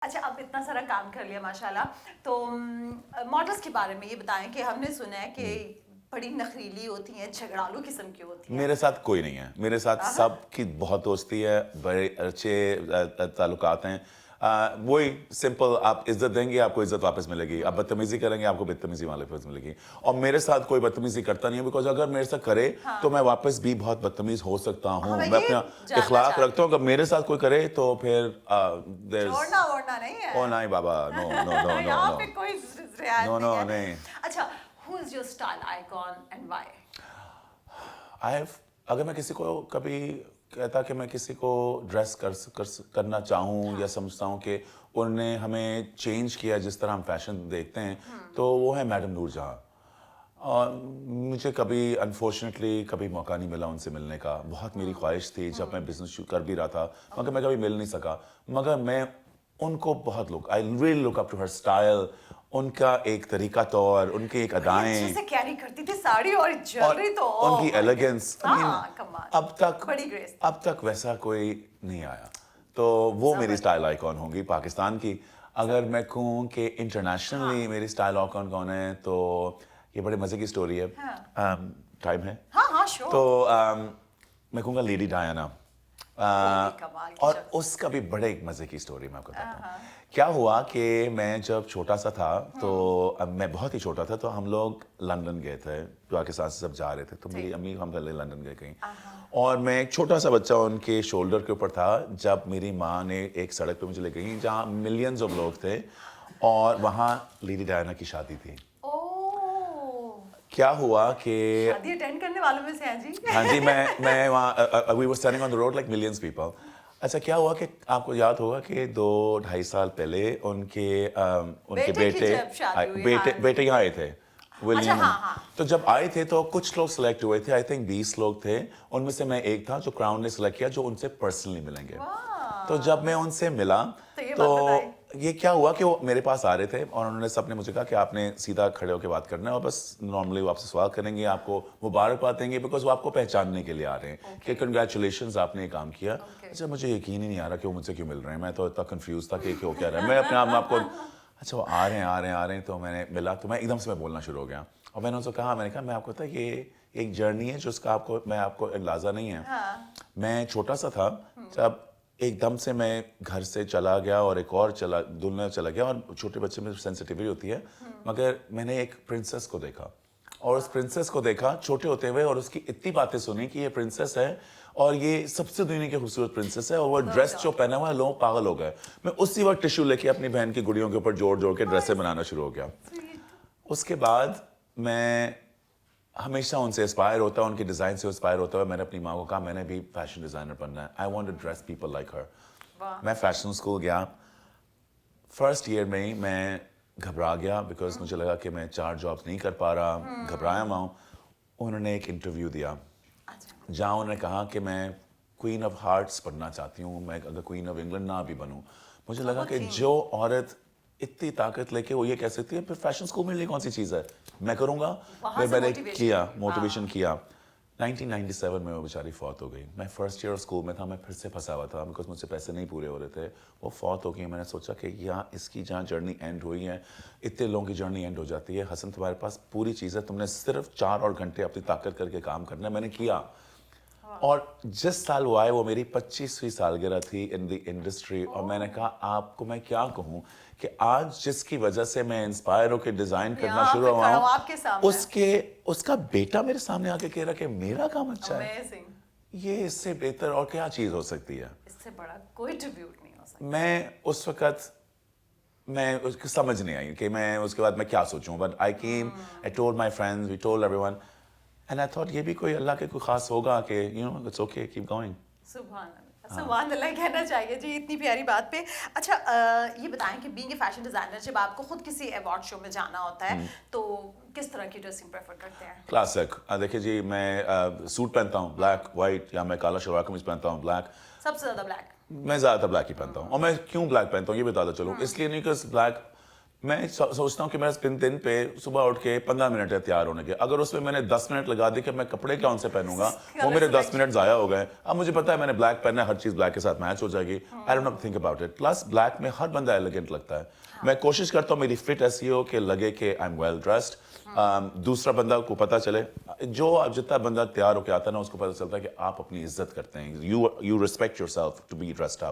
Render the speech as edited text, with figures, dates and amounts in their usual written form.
اچھا اب اتنا سارا کام کر لیا ماشاءاللہ، تو ماڈلس کے بارے میں یہ بتائیں کہ ہم نے سنا ہے کہ بڑی نخریلی ہوتی ہیں، جھگڑالو قسم کی ہوتی ہیں. میرے ساتھ کوئی نہیں ہے، میرے ساتھ سب کی بہت دوستی ہے، بڑے اچھے تعلقات ہیں. وہی سمپل، آپ عزت دیں گے آپ کو عزت واپس ملے گی، آپ بدتمیزی کریں گے آپ کو بدتمیزی واپس ملے گی. اور میرے ساتھ کوئی بدتمیزی کرتا نہیں ہے، بیکاز اگر میرے ساتھ کرے تو میں واپس بھی بہت بدتمیز ہو سکتا ہوں. میں اپنا اخلاق رکھتا ہوں، اگر میرے ساتھ کوئی کرے تو پھر چھوڑنا ووڑنا نہیں ہے. او نہیں بابا، نو نو نو نو یہاں پہ کوئی رعایت نہیں ہے. نہیں. اچھا who is your style icon and why؟ اگر میں کسی کو کبھی کہتا کہ میں کسی کو ڈریس کرنا چاہوں یا سمجھتا ہوں کہ انہوں نے ہمیں چینج کیا جس طرح ہم فیشن دیکھتے ہیں، تو وہ ہے میڈم نور جہاں. اور مجھے کبھی انفارچونیٹلی کبھی موقع نہیں ملا ان سے ملنے کا. بہت میری خواہش تھی جب میں بزنس شروع کر بھی رہا تھا، مگر میں کبھی مل نہیں سکا. مگر میں ان کو بہت I really look up to her style, ان کا ایک طریقہ طور، ان کی ایک ادائیں، اچھے سے کیری کرتی تھی ساڑی اور جویلری، تو ان کی ایلیگنس. بڑی گریس. اب تک ویسا کوئی نہیں آیا، تو وہ میری اسٹائل آئیکن ہوں گی پاکستان کی. اگر میں کہوں کہ انٹرنیشنلی میری اسٹائل آئیکن کون ہے، تو یہ بڑے مزے کی سٹوری ہے. ٹائم ہے تو میں کہوں گا لیڈی ڈایانا. اور اس کا بھی بڑے ایک مزے کی سٹوری میں آپ کو بتاتا ہوں. کیا ہوا کہ میں جب چھوٹا سا تھا، تو میں بہت ہی چھوٹا تھا، تو ہم لوگ لندن گئے تھے، پاکستان سے سب جا رہے تھے، تو میری امی ہم پہلے لندن گئے کہیں. اور میں ایک چھوٹا سا بچہ ان کے شولڈر کے اوپر تھا جب میری ماں نے ایک سڑک پہ مجھے لے گئی جہاں ملینز آف لوگ تھے، اور وہاں لیڈی ڈایانا کی شادی تھی. کیا ہوا کہ شادی اٹینڈ کرنے والوں میں سے ہیں جی. ہاں جی، میں وہاں we were standing on the road like millions people. اچھا کیا ہوا کہ آپ کو یاد ہوگا کہ 2-2.5 سال پہلے ان کے بیٹے یہاں آئے تھے، ولیم. تو جب آئے تھے تو کچھ لوگ سلیکٹ ہوئے تھے، آئی تھنک 20 لوگ تھے، ان میں سے میں ایک تھا جو کراؤن نے سلیکٹ کیا، جو ان سے پرسنلی ملیں گے. تو جب میں ان سے ملا تو یہ کیا ہوا کہ وہ میرے پاس آ رہے تھے، اور انہوں نے سب نے مجھے کہا کہ آپ نے سیدھا کھڑے ہو کے بات کرنا ہے، اور بس نارملی وہ آپ سے سوال کریں گے، آپ کو مبارکباد دیں گے، بیکاز وہ آپ کو پہچاننے کے لیے آ رہے ہیں کہ کنگریچولیشنز آپ نے یہ کام کیا. اچھا مجھے یقین ہی نہیں آ رہا کہ وہ مجھ سے کیوں مل رہے ہیں، میں تو اتنا کنفیوز تھا کہ کیوں کیا رہا ہے. میں اپنے آپ کو اچھا وہ آ رہے ہیں تو میں نے ملا، تو میں ایک دم سے میں بولنا شروع ہو گیا. اور میں نے ان سے کہا، میں نے کہا میں آپ کو پتا یہ ایک جرنی ہے جس کا آپ کو اندازہ نہیں ہے. میں چھوٹا سا تھا جب ایک دم سے میں گھر سے چلا گیا اور ایک اور دنیا چلا گیا، اور چھوٹے بچے میں سینسٹیوٹی ہوتی ہے، مگر میں نے ایک پرنسس کو دیکھا، اور اس پرنسس کو دیکھا چھوٹے ہوتے ہوئے، اور اس کی اتنی باتیں سنی کہ یہ پرنسس ہے اور یہ سب سے دنیا کی خوبصورت پرنسس ہے، اور وہ ڈریس جو پہنا ہوا ہے لوگ پاگل ہو گئے. میں اسی وقت ٹشو لے کے اپنی بہن کی گڑیوں کے اوپر جوڑ کے ڈریسیں بنانا شروع ہو گیا. اس کے بعد میں ہمیشہ ان سے انسپائر ہوتا ہوں، ان کی ڈیزائن سے انسپائر ہوتا ہوا میں نے اپنی ماں کو کہا میں نے بھی فیشن ڈیزائنر بننا ہے. I want to dress people like her. میں فیشن اسکول گیا. فرسٹ ایئر میں ہی میں گھبرا گیا، بیکاز مجھے لگا کہ میں 4 جابس نہیں کر پا رہا، گھبرایا ہوا ہوں. انہوں نے ایک انٹرویو دیا جہاں انہوں نے کہا کہ میں کوئین آف ہارٹس پڑھنا چاہتی ہوں، میں اگر کوئین آف انگلینڈ نہ بھی بنوں. مجھے لگا کہ جو عورت اتنی طاقت لے کے وہ یہ کہہ سکتی ہے، پھر فیشن اسکول میں لیے کون سی چیز ہے، میں کروں گا. پھر میں نے کیا، موٹیویشن کیا. 1997 میں وہ بیچاری فوت ہو گئی. میں فرسٹ ایئر اسکول میں تھا، میں پھر سے پھنسا ہوا تھا بیکاز مجھ سے پیسے نہیں پورے ہو رہے تھے. وہ فوت ہو گئی. میں نے سوچا کہ یہاں اس کی جہاں جرنی اینڈ ہوئی ہے، اتنے لوگوں کی جرنی اینڈ ہو جاتی ہے. حسن تمہارے پاس پوری چیز ہے، تم نے صرف 4 اور گھنٹے اپنی طاقت کر کے کام کرنا ہے. میں نے کیا، اور جس سال وہ آئے وہ میری 25ویں سالگرہ تھی ان دی انڈسٹری. اور میں نے کہا آپ کو میں کیا کہوں کہ آج جس کی وجہ سے میں انسپائر ہو کے ڈیزائن کرنا شروع ہوا ہوں، اس کا بیٹا میرے سامنے آ کے کہہ رہا کہ میرا کام اچھا ہے. یہ اس سے بہتر اور کیا چیز ہو سکتی ہے؟ اس سے بڑا کوئی ٹریبیوٹ نہیں ہو سکتا. میں اس وقت میں اس کو سمجھ نہیں آئی کہ میں اس کے بعد میں کیا سوچوں. But I came, I told my friends, we told everyone, and I thought یہ بھی کوئی اللہ کے کوئی خاص ہوگا کہ you know it's okay, keep going. سبحان اللہ، سبحان اللہ کہنا چاہیے جی اتنی پیاری بات پہ. اچھا یہ بتائیں کہ بینگ اے فیشن ڈیزائنر جب آپ کو خود کسی ایوارڈ شو میں جانا ہوتا ہے تو کس طرح کی ڈریسنگ پریفر کرتے ہیں؟ کلاسک. دیکھیے جی، میں سوٹ پہنتا ہوں بلیک وائٹ، یا میں کالا شلوار قمیض پہنتا ہوں بلیک. سب سے زیادہ بلیک؟ میں زیادہ تر بلیک ہی پہنتا ہوں. اور میں کیوں بلیک پہنتا ہوں یہ بتاتا چلوں. اس لیے نہیں کہ بلیک میں سوچتا ہوں کہ میرا دن پہ صبح اٹھ کے 15 منٹ ہے تیار ہونے کے, اگر اس میں میں نے 10 منٹ لگا دی کہ میں کپڑے کون سے پہنوں گا, وہ میرے 10 منٹ ضائع ہو گئے. اب مجھے پتا ہے میں نے بلیک پہننا ہے, ہر چیز بلیک کے ساتھ میچ ہو جائے گی. I don't know think about it. Plus black میں ہر بندہ ایلیگنٹ لگتا ہے. میں کوشش کرتا ہوں میری فٹ ایسی ہو کہ لگے کہ آئی ایم ویل ڈریسڈ. دوسرا بندہ کو پتہ چلے, جو جتنا بندہ تیار ہو کے آتا ہے نا اس کو پتہ چلتا ہے کہ آپ اپنی عزت کرتے ہیں. You respect yourself to be dressed up.